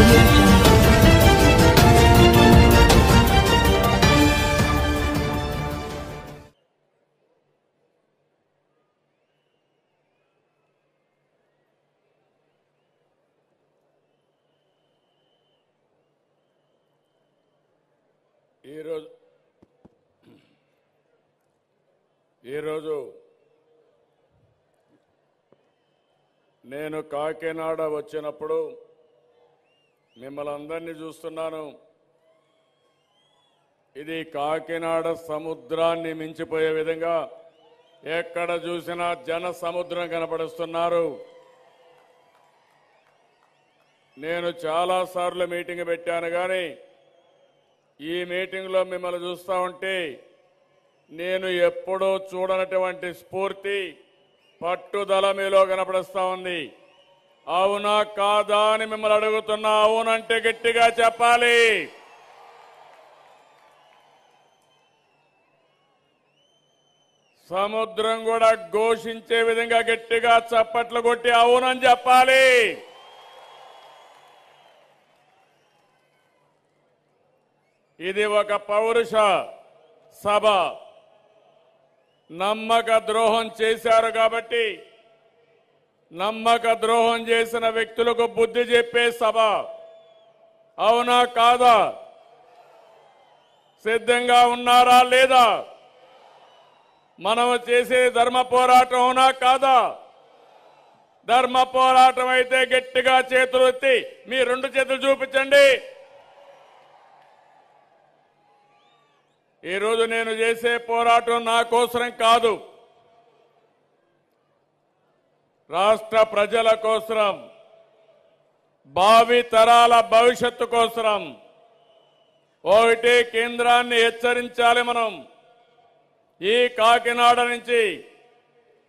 audio jungle. ఈరోజు నేను కాకినాడ వచ్చినప్పుడు మిమ్మల్ని అందరినీ చూస్తున్నాను. ఇది కాకినాడ సముద్రాన్ని మించిపోయే విధంగా ఎక్కడ చూసినా జన సముద్రం కనపడుస్తున్నారు. నేను చాలాసార్లు మీటింగ్ పెట్టాను కానీ ఈ మీటింగ్లో మిమ్మల్ని చూస్తూ ఉంటే నేను ఎప్పుడూ చూడనటువంటి స్ఫూర్తి పట్టుదల మీలో కనపడుస్తూ ఉంది. అవునా కాదా అని మిమ్మల్ని అడుగుతున్నా. అవునంటే గట్టిగా చెప్పాలి. సముద్రం కూడా ఘోషించే విధంగా గట్టిగా చప్పట్లు కొట్టి అవునని చెప్పాలి. ఇది ఒక పౌరుష సభ. నమ్మక ద్రోహం చేశారు కాబట్టి నమ్మక ద్రోహం చేసిన వ్యక్తులకు బుద్ధి చెప్పే సభ. అవునా కాదా? సిద్ధంగా ఉన్నారా లేదా? మనం చేసే ధర్మ పోరాటం అవునా కాదా? ధర్మ పోరాటం అయితే గట్టిగా చేతులు ఎత్తి మీ రెండు చేతులు చూపించండి. ఈరోజు నేను చేసే పోరాటం నా కోసం కాదు, రాష్ట్ర ప్రజల కోసం, భావి తరాల భవిష్యత్తు కోసం. ఒకటి కేంద్రాన్ని హెచ్చరించాలి మనం. ఈ కాకినాడ నుంచి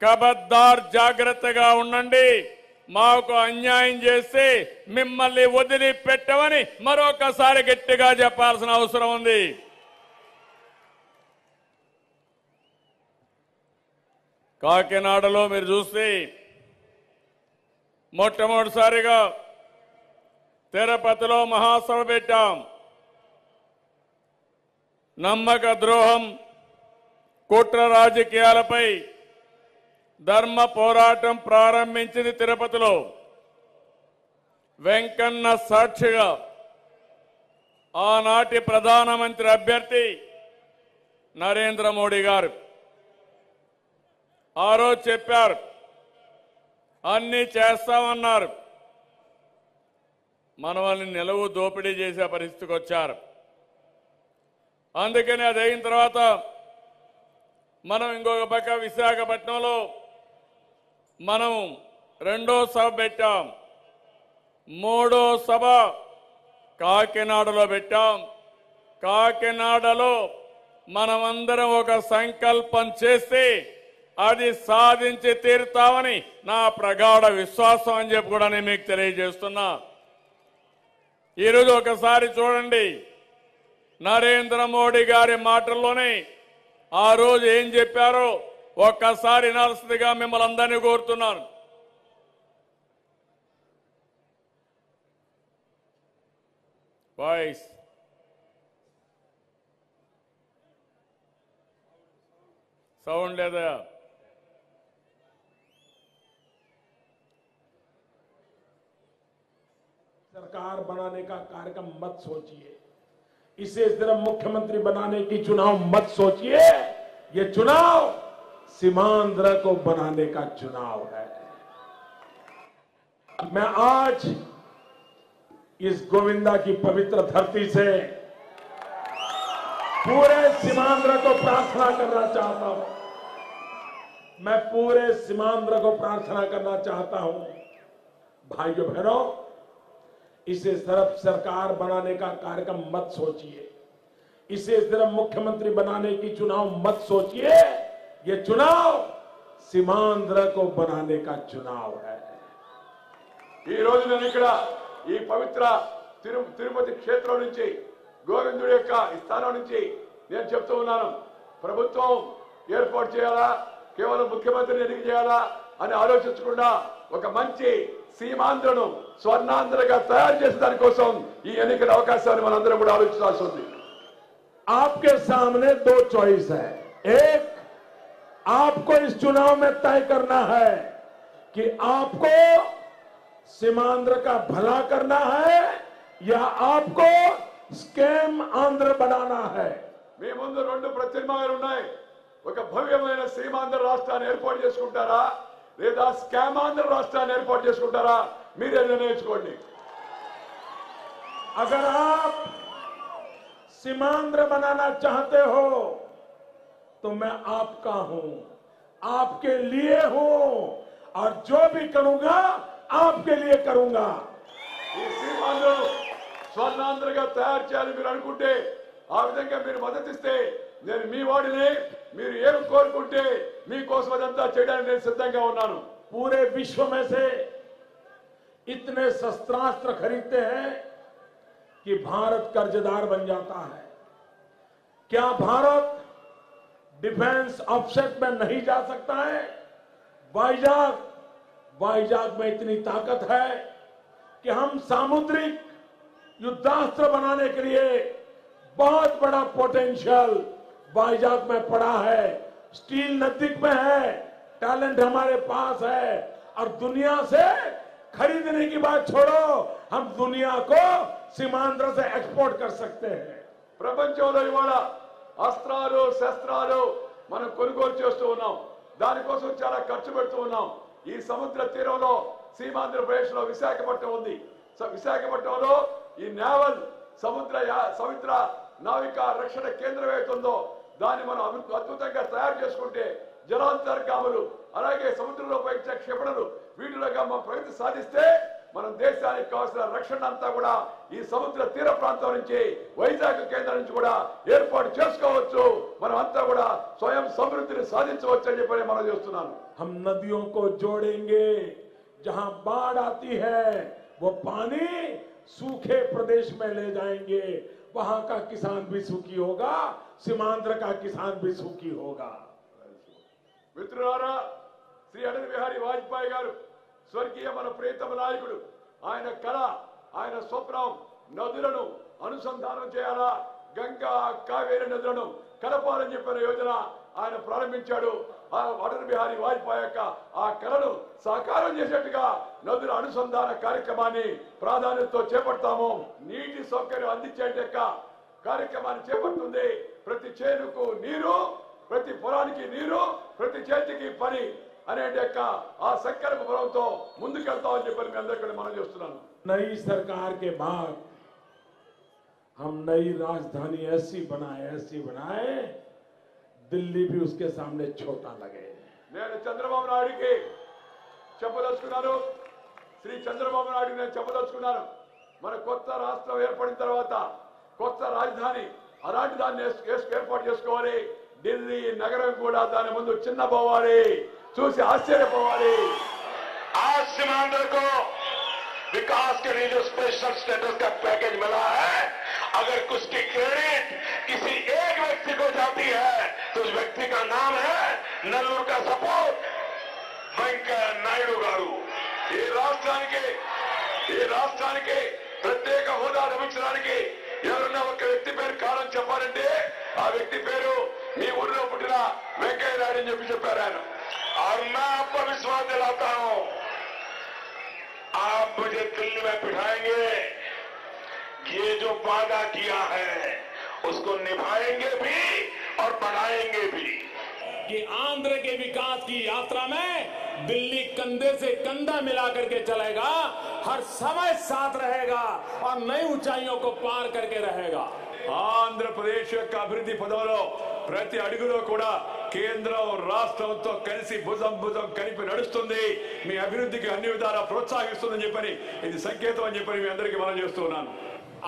ఖబర్దార్ జాగ్రత్తగా ఉండండి. మాకు అన్యాయం చేస్తే మిమ్మల్ని వదిలిపెట్టమని మరొకసారి గట్టిగా చెప్పాల్సిన అవసరం ఉంది. కాకినాడలో మీరు చూస్తే మొట్టమొదటిసారిగా తిరుపతిలో మహాసభ పెట్టాం. నమ్మక ద్రోహం, కుట్ర రాజకీయాలపై ధర్మ పోరాటం ప్రారంభించింది తిరుపతిలో. వెంకన్న సాక్షిగా ఆనాటి ప్రధానమంత్రి అభ్యర్థి నరేంద్ర మోడీ గారు ఆ రోజు చెప్పారు, అన్నీ చేస్తామన్నారు. మనల్ని నిలవు దోపిడీ చేసే పరిస్థితికి వచ్చారు. అందుకని అది అయిన తర్వాత మనం ఇంకొక పక్క విశాఖపట్నంలో మనం రెండో సభ పెట్టాం. మూడో సభ కాకినాడలో పెట్టాం. కాకినాడలో మనమందరం ఒక సంకల్పం చేస్తే అది సాధించి తీరుతామని నా ప్రగాఢ విశ్వాసం అని చెప్పి కూడా నేను మీకు తెలియజేస్తున్నా. ఈరోజు ఒకసారి చూడండి, నరేంద్ర మోడీ గారి మాటల్లోనే ఆ రోజు ఏం చెప్పారో ఒక్కసారి వినాల్సిందిగా మిమ్మల్ని అందరినీ కోరుతున్నాను. వాయిస్ సౌండ్ లేదా? सरकार बनाने का कार्यक्रम मत सोचिए, इसे सिर्फ मुख्यमंत्री बनाने की चुनाव मत सोचिए। ये चुनाव सीमांध्र को बनाने का चुनाव है। मैं आज इस गोविंदा की पवित्र धरती से पूरे सीमांध्र को प्रार्थना करना चाहता हूं। मैं पूरे सीमांध्र को प्रार्थना करना चाहता हूं, भाइयों बहनों, इसे सिर्फ सरकार बनाने का कार्यक्रम मत सोचिए, इसे सिर्फ मुख्यमंत्री बनाने की चुनाव मत सोचिए। ये चुनाव सीमांध्र को बनाने का चुनाव है। ఈ రోజు నేను ఇక్కడ ఈ పవిత్ర తిరుపతి క్షేత్రం నుంచి గోవిందుడి యొక్క స్థానం నుంచి నేను చెప్తూ ఉన్నాను, ప్రభుత్వం ఏర్పాటు చేయాలా, కేవలం ముఖ్యమంత్రిని ఎన్నిక చేయాలా అని ఆలోచించకుండా ఒక మంచి సీమాంధ్రను స్వర్ణాంధ్రగా తయారు చేసే దానికోసం ఈ ఎన్నికల అవకాశాన్ని మనందరం కూడా ఆలోచించాల్సి ఉంది. आपके सामने दो चॉइस है. एक, आपको इस चुनाव में तय करना है कि आपको सीमांध्र का भला करना है या आपको स्कैम आंध्र बनाना है. మీ ముందు రెండు ప్రత్యామ్నాయాలు ఉన్నాయి. ఒక భవ్యమైన సీమాంధ్ర రాష్ట్రాన్ని ఏర్పాటు చేసుకుంటారా లేదా స్కామ్ ఆంధ్ర రాష్ట్రాన్ని ఏర్పాటు చేసుకుంటారా మీరే నిర్ణయించుకోండి. अगर आप सीमांध्र बनाना चाहते हो तो मैं आपका हूं, आपके लिए हूं और जो भी करूंगा आपके लिए करूंगा. ఈ సీమాంధ్రను స్వర్ణాంధ్రగా తయారు చేయాలని మీరు అనుకుంటే ఆ విధంగా మీరు మద్దతిస్తే నేను మీ వాడిని. మీరు ఏం కోరుకుంటే మీకోసం అదంతా చేయడానికి నేను సిద్ధంగా ఉన్నాను. पूरे विश्व में से इतने शस्त्रास्त्र खरीदते हैं कि भारत कर्जदार बन जाता है. क्या भारत डिफेंस ऑफसेट में नहीं जा सकता है? वाइजाग में इतनी ताकत है कि हम सामुद्रिक युद्धास्त्र बनाने के लिए बहुत बड़ा पोटेंशियल वाइजाग में पड़ा है. स्टील नजदीक में है, टैलेंट हमारे पास है और दुनिया से खरीदने की बात छोड़ो, हम दुनिया को सीमांध्र से एक्सपोर्ट कर सकते हैं. ప్రపంచంలో ఇవాళ అస్త్రాలు శస్త్రాలు మనం కొనుగోలు చేస్తూ ఉన్నాం. దానికోసం చాలా ఖర్చు పెడుతూ ఉన్నాం. ఈ సముద్ర తీరంలో సీమాంధ్రప్రదేశ్ లో విశాఖపట్నం ఉంది. విశాఖపట్నంలో ఈ నేవల్ సముద్ర నావిక రక్షణ కేంద్రం ఏతుందో దాన్ని మనం అద్భుతంగా తయారు చేసుకుంటే జలాంతర్గాములు అలాగే సముద్రంలో పైచే క్షిపణులు వీటిలోగా మనం ప్రగతి సాధిస్తే మనం దేశానికి కావాల్సిన రక్షణ అంతా కూడా ఈ సముద్ర తీర ప్రాంతం నుంచి వైజాగ్ కేంద్రం నుంచి కూడా ఏర్పాటు చేసుకోవచ్చు. మనం అంతా కూడా స్వయం సమృద్ధిని సాధించవచ్చు అని చెప్పి మనం చేస్తున్నాను. हम नदियों को जोड़ेंगे. जहां बाढ़ आती है वो पानी सूखे प्रदेश में ले जाएंगे. वहां का किसान भी सुखी होगा, सीमांध्र का किसान भी सुखी होगा. మిత్రులారా, శ్రీ అటల్ బిహారీ వాజ్పేయి గారు స్వర్గీయ మన ప్రియతమ నాయకుడు. ఆయన కళ, ఆయన స్వప్నం నదులను అనుసంధానం చేయాలా, గంగా కావేరి నదులను కలపాలని చెప్పిన యోజన ఆయన ప్రారంభించాడు. అటల్ బిహారీ వాజ్పేయి యొక్క ఆ కళను సాకారం చేసేట్టుగా నదుల అనుసంధాన కార్యక్రమాన్ని ప్రాధాన్యతతో చేపడతాము. నీటి సౌకర్యం అందించే కార్యక్రమాన్ని చేపడుతుంది. ప్రతి చేనుకు నీరు, ప్రతి పొలానికి నీరు, ప్రతి చేతికి పని అనే ఆ సంకల్ప బలంతో ముందుకెళ్తామని చెప్పి మీ అందరికీ మనం చేస్తున్నాను. नई सरकार के बाद हम नई राजधानी ऐसी बनाए दिल्ली भी उसके सामने छोटा लगे. నేను చంద్రబాబు నాయుడికి చెప్పదలుచుకున్నాను, శ్రీ చంద్రబాబు నాయుడికి నేను చెప్పదలుచుకున్నాను, మన కొత్త రాష్ట్రం ఏర్పడిన తర్వాత కొత్త రాజధాని అలాంటి దాన్ని ఏర్పాటు చేసుకోవాలి. ఢిల్లీ నగరం కూడా దాని ముందు చిన్నపోవాలి, చూసి ఆశ్చర్యపోవాలి. आज सीमांध्र को विकास के लिए जो स्पेशल स्टेटस का पैकेज मिला है, अगर उसकी क्रेडिट किसी एक व्यक्ति को जाती है तो उस व्यक्ति का नाम है नल्लूर का सपूत వెంకయ్య నాయుడు గారు. ఈ రాష్ట్రానికి ప్రత్యేక హోదా లభించడానికి ఎవరన్నా ఒక వ్యక్తి పేరు కారణం చెప్పాలంటే ఆ వ్యక్తి పేరు మీ ఊరిలో పుట్టిన వెంకయ్య నాయుడు అని చెప్పారు ఆయన. और मैं आपको विश्वास दिलाता हूं, आप मुझे दिल्ली में बिठाएंगे, ये जो वादा किया है उसको निभाएंगे भी और बढ़ाएंगे भी. कि आंध्र के विकास की यात्रा में दिल्ली कंधे से कंधा मिला करके चलेगा, हर समय साथ रहेगा और नई ऊंचाइयों को पार करके रहेगा. ఆంధ్రప్రదేశ్ యొక్క అభివృద్ధి పదంలో ప్రతి అడుగులో కూడా కేంద్రం రాష్ట్రంతో కలిసి భుజం కలిపి నడుస్తుంది. మీ అభివృద్ధికి అన్ని విధాలా ప్రోత్సహిస్తుందని చెప్పని ఇది సంకేతం అని చెప్పని మీ అందరికీ మనం చేస్తున్నాను.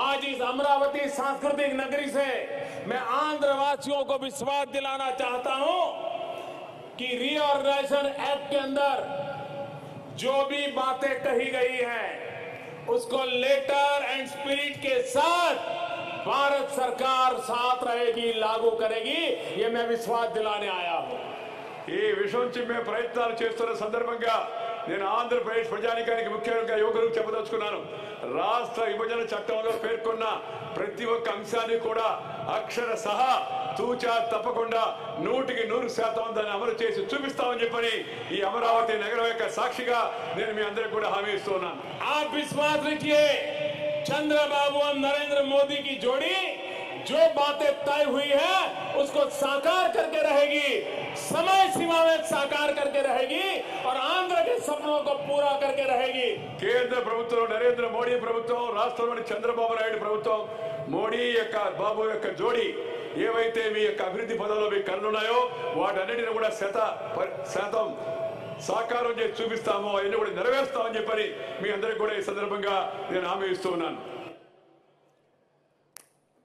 आज इस अमरावती सांस्कृतिक नगरी से मैं आंध्र वासियों को विश्वास दिलाना चाहता हूं कि रीऑर्गेनाइजेशन एक्ट के अंदर जो भी बातें कही गई हैं उसको लेटर एंड स्पिरिट के साथ भारत सरकार साथ रहेगी, लागू करेगी. ये मैं विश्वास दिलाने आया हूं. ఈ విషయం నుంచి మేము ప్రయత్నాలు చేస్తున్న సందర్భంగా నేను ఆంధ్రప్రదేశ్ ప్రజానికానికి ముఖ్యంగా యువకులకు చెప్పదలుచుకున్నాను. రాష్ట్ర విభజన చట్టంలో పేర్కొన్న ప్రతి ఒక్క అంశాన్ని కూడా అక్షర సహా తూచా తప్పకుండా 100% దాన్ని అమలు చేసి చూపిస్తామని చెప్పని ఈ అమరావతి నగరం యొక్క సాక్షిగా నేను మీ అందరికీ కూడా హామీ ఇస్తున్నాను. आप विश्वास रखिए, चंद्रबाबू और नरेंद्र मोदी की जोड़ी जो बातें तय हुई है उसको साकार करके रहेगी, समय सीमा में साकार करके रहेगी और आंध्र के सपनों को पूरा करके रहेगी. కేంద్ర ప్రభుత్వం నరేంద్ర మోడీ ప్రభుత్వం, రాష్ట్రంలోని చంద్రబాబు నాయుడు ప్రభుత్వం, మోడీ యొక్క బాబు యొక్క జోడి ఏవైతే మీ యొక్క అభివృద్ధి పదంలో మీ కన్నున్నాయో వాటన్నిటిని కూడా శాతం సాకారం చేసి చూపిస్తామో, అవన్నీ కూడా నెరవేరుస్తామని చెప్పని మీ అందరికీ కూడా ఈ సందర్భంగా నేను హామీ ఇస్తూ ఉన్నాను.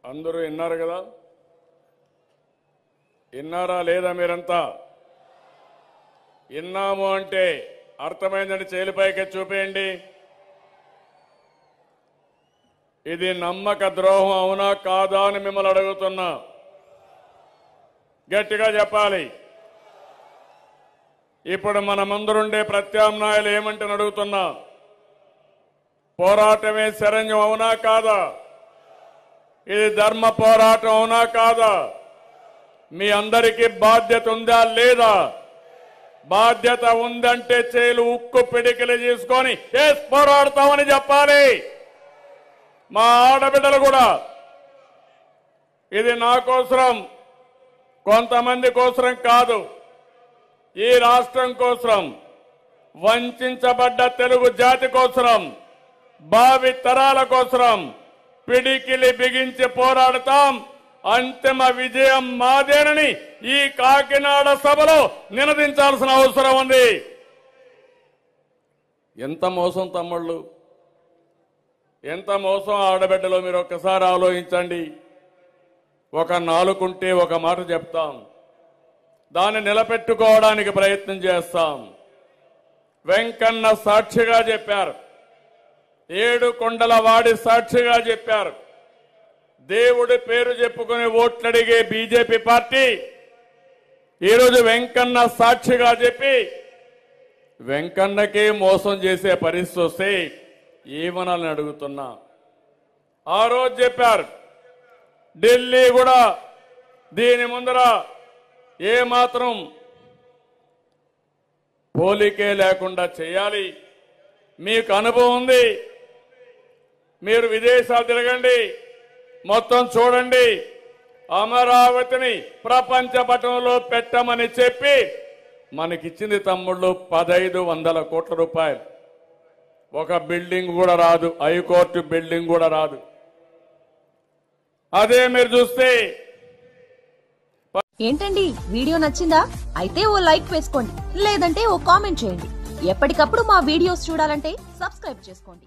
అందరూ విన్నారు కదా? విన్నారా లేదా? మీరంతా విన్నాము అంటే అర్థమైందని చేలిపైకి చూపేయండి. ఇది నమ్మక ద్రోహం అవునా కాదా అని మిమ్మల్ని అడుగుతున్నా. గట్టిగా చెప్పాలి. ఇప్పుడు మన ముందుండే ప్రత్యామ్నాయాలు ఏమంటే అడుగుతున్నా. పోరాటమే శరణ్యం అవునా కాదా? ఇది ధర్మ పోరాటం అవునా కాదా? మీ అందరికీ బాధ్యత ఉందా లేదా? బాధ్యత ఉందంటే చేలు ఉక్కు పిడికిలు తీసుకొని పోరాడతామని చెప్పాలి. మా ఆడబిడ్డలు కూడా ఇది నా కోసరం, కొంతమంది కోసరం కాదు, ఈ రాష్ట్రం కోసరం, వంచబడ్డ తెలుగు జాతి కోసరం, భావి తరాల కోసరం పిడికిలి బిగించి పోరాడతాం. అంతిమ విజయం మాదేనని ఈ కాకినాడ సభలో నినదించాల్సిన అవసరం ఉంది. ఎంత మోసం తమ్ముళ్ళు, ఎంత మోసం ఆడబిడ్డలో మీరు ఒక్కసారి ఆలోచించండి. ఒక నాలుకుంటే ఒక మాట చెప్తాం, దాన్ని నిలబెట్టుకోవడానికి ప్రయత్నం చేస్తాం. వెంకన్న సాక్షిగా చెప్పారు, 7 కొండల వాడి సాక్షిగా చెప్పారు. దేవుడి పేరు చెప్పుకుని ఓట్లడిగే బీజేపీ పార్టీ ఈరోజు వెంకన్న సాక్షిగా చెప్పి వెంకన్నకే మోసం చేసే పరిస్థితి వస్తే ఏమనాలని అడుగుతున్నా. ఆ రోజు చెప్పారు ఢిల్లీ కూడా దీని ముందర ఏమాత్రం పోలికే లేకుండా చేయాలి. మీకు అనుభవం ఉంది, మీరు విదేశాలు తిరగండి, మొత్తం చూడండి. అమరావతిని ప్రపంచ పటంలో పెట్టమని చెప్పి మనకిచ్చింది తమ్ముళ్ళు 1500 కోట్ల రూపాయలు. ఒక బిల్డింగ్ కూడా రాదు, హైకోర్టు బిల్డింగ్ కూడా రాదు. అదే మీరు చూస్తే. ఏంటండి వీడియో నచ్చిందా? అయితే ఓ లైక్ వేసుకోండి, లేదంటే ఓ కామెంట్ చేయండి. ఎప్పటికప్పుడు మా వీడియోస్ చూడాలంటే సబ్స్క్రైబ్ చేసుకోండి.